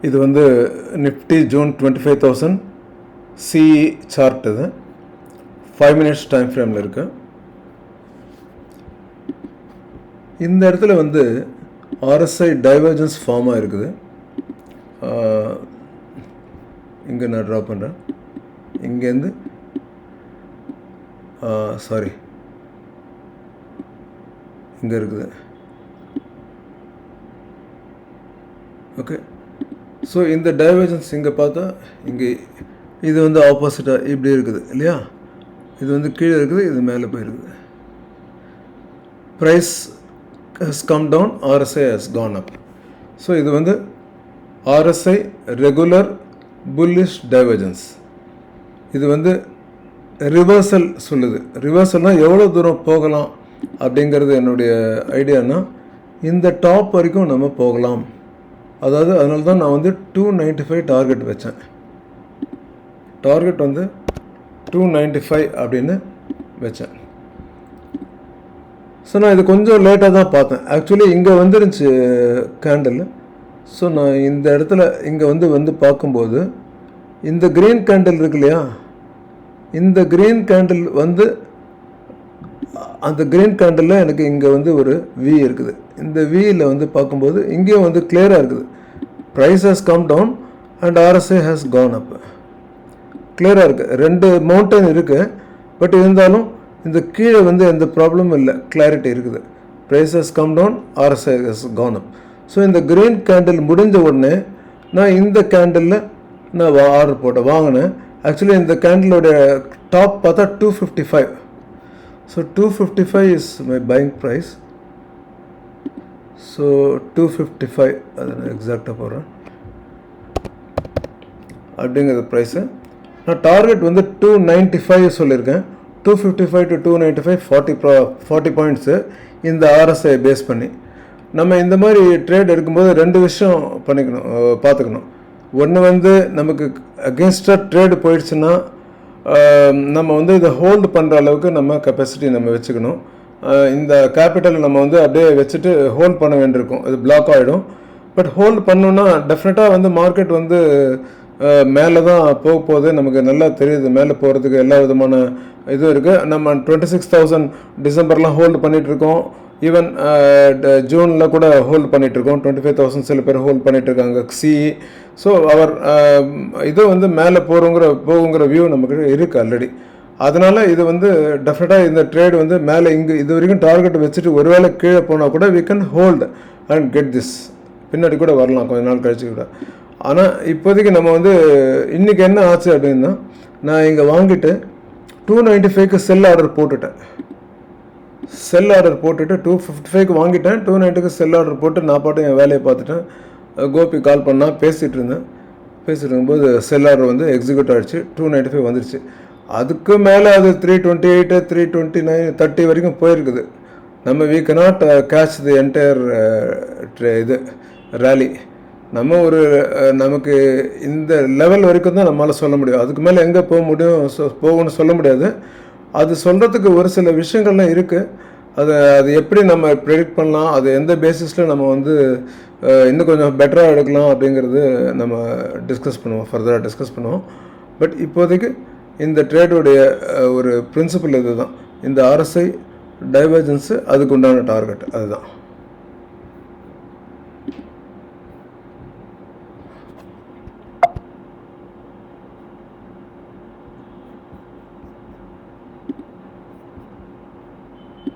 இது வந்து Nifty June 25,000 CE chart. இது 5 minutes டைம் ஃப்ரேமில் இருக்குது. இந்த இடத்துல வந்து RSI டைவர்ஜன்ஸ் ஃபார்ம் ஆகிருக்குது. இங்கே நான் ட்ரா பண்ணுறேன். இங்கேருந்து இங்கே இருக்குது. ஓகே, ஸோ இந்த டைவர்ஜன்ஸ் இங்கே பார்த்தா இங்கே இது வந்து ஆப்போசிட்டாக இப்படி இருக்குது இல்லையா? இது வந்து கீழே இருக்குது, இது மேலே போயிருக்குது. Price has come down, RSI has gone up. So இது வந்து RSI ரெகுலர் புல்லிஷ் டைவர்ஜன்ஸ். இது வந்து ரிவர்சல் சொல்லுது. ரிவர்சல்னால் எவ்வளோ தூரம் போகலாம் அப்படிங்கிறது என்னுடைய ஐடியானா, இந்த டாப் வரைக்கும் நம்ம போகலாம். அதாவது அதனால தான் நான் வந்து 295 டார்கெட் வச்சேன். டார்கெட் வந்து 295 அப்படின்னு வச்சேன். ஸோ நான் இது கொஞ்சம் லேட்டாக தான் பார்த்தேன். ஆக்சுவலி இங்கே வந்துருந்துச்சு கேண்டில். ஸோ நான் இந்த இடத்துல இங்கே வந்து பார்க்கும்போது இந்த க்ரீன் கேண்டில் இருக்கு இல்லையா, இந்த க்ரீன் கேண்டில் வந்து அந்த க்ரீன் கேண்டிலில் எனக்கு இங்கே வந்து ஒரு வி இருக்குது. இந்த வியில் வந்து பார்க்கும்போது இங்கேயும் வந்து கிளியராக இருக்குது. Price has come down and RSI has gone up. கிளியராக இருக்குது. 2 மவுண்டன் இருக்குது. பட் இருந்தாலும் இந்த கீழே வந்து எந்த ப்ராப்ளமும் இல்லை, கிளாரிட்டி இருக்குது. Price has come down, RSI has gone up. So இந்த க்ரீன் கேண்டில் முடிஞ்ச உடனே நான் இந்த கேண்டிலில் நான் ஆர்டர் போட்டேன், வாங்கினேன். ஆக்சுவலி இந்த கேண்டிலோடைய டாப் பார்த்தா 255. So 255 is my buying price. So 255 அது நான் எக்ஸாக்டாக போடுறேன் அப்படிங்கிறது ப்ரைஸு. நான் டார்கெட் வந்து 295 சொல்லியிருக்கேன். 255 to 295 40 பாயிண்ட்ஸு இந்த RSI பேஸ் பண்ணி. நம்ம இந்த மாதிரி ட்ரேட் எடுக்கும்போது 2 விஷயம் பார்த்துக்கணும். ஒன்று வந்து நமக்கு அகென்ஸ்டாக ட்ரேடு போயிடுச்சுன்னா நம்ம வந்து இதை ஹோல்டு பண்ணுற அளவுக்கு நம்ம கெப்பாசிட்டி நம்ம வச்சுக்கணும். இந்த கேபிட்டல் நம்ம வந்து அப்படியே வச்சுட்டு ஹோல்ட் பண்ண வேண்டியிருக்கும், இது பிளாக் ஆகிடும். பட் ஹோல்டு பண்ணோன்னா டெஃபினட்டாக வந்து மார்க்கெட் வந்து மேலே தான் போக போகுது. நமக்கு நல்லா தெரியுது, மேலே போகிறதுக்கு எல்லா விதமான இதுவும் இருக்குது. நம்ம 26,000 டிசம்பர்லாம் ஹோல்டு பண்ணிகிட்ருக்கோம். ஈவன் ஜூனில் கூட ஹோல்டு பண்ணிகிட்ருக்கோம். 25,000 சில பேர் ஹோல்டு பண்ணிகிட்ருக்காங்க CE. ஸோ அவர் இது வந்து மேலே போகுங்கிற வியூ நமக்கு இருக்குது ஆல்ரெடி. அதனால் இது வந்து டெஃபினட்டாக இந்த ட்ரேட் வந்து மேலே இங்கே இது வரைக்கும் டார்கெட் வச்சுட்டு ஒருவேளை கீழே போனால் கூட we can hold and get this. பின்னாடி கூட வரலாம் கொஞ்ச நாள் கழிச்சு கூட. ஆனால் இப்போதைக்கு நம்ம வந்து இன்றைக்கி என்ன ஆச்சு அப்படின்னா, நான் இங்கே வாங்கிட்டு 295க்கு செல் ஆர்டர் போட்டுட்டேன். செல் ஆர்டர் போட்டுட்டு 255க்கு வாங்கிட்டேன். 290க்கு செல் ஆர்டர் போட்டு நான் பாட்டு என் வேலையை பார்த்துட்டேன். கோபி கால் பண்ணால் பேசிகிட்டு இருக்கும்போது செல் ஆர்டர் வந்து எக்ஸிக்யூட் ஆகிடுச்சு. 295 வந்துடுச்சு. அதுக்கு மேலே அது 328 329 30 வரைக்கும் போயிருக்குது. நம்ம we cannot catch the entire இது ரேலி. நம்ம நமக்கு இந்த லெவல் வரைக்கும் தான் நம்மளால் சொல்ல முடியும். அதுக்கு மேலே எங்கே போகணும்னு சொல்ல முடியாது. அது சொல்கிறதுக்கு ஒரு சில விஷயங்கள்லாம் இருக்குது. அது எப்படி நம்ம ப்ரெடிக்ட் பண்ணலாம், அது எந்த பேசிஸில் நம்ம வந்து இன்னும் கொஞ்சம் பெட்டராக எடுக்கலாம் அப்படிங்கிறது நம்ம ஃபர்தராக டிஸ்கஸ் பண்ணுவோம். பட் இப்போதைக்கு இந்த ட்ரேடுடைய ஒரு பிரின்சிபல் இது தான். இந்த RSI டைவர்ஜன்ஸு அதுக்கு உண்டான டார்கெட் அதுதான்.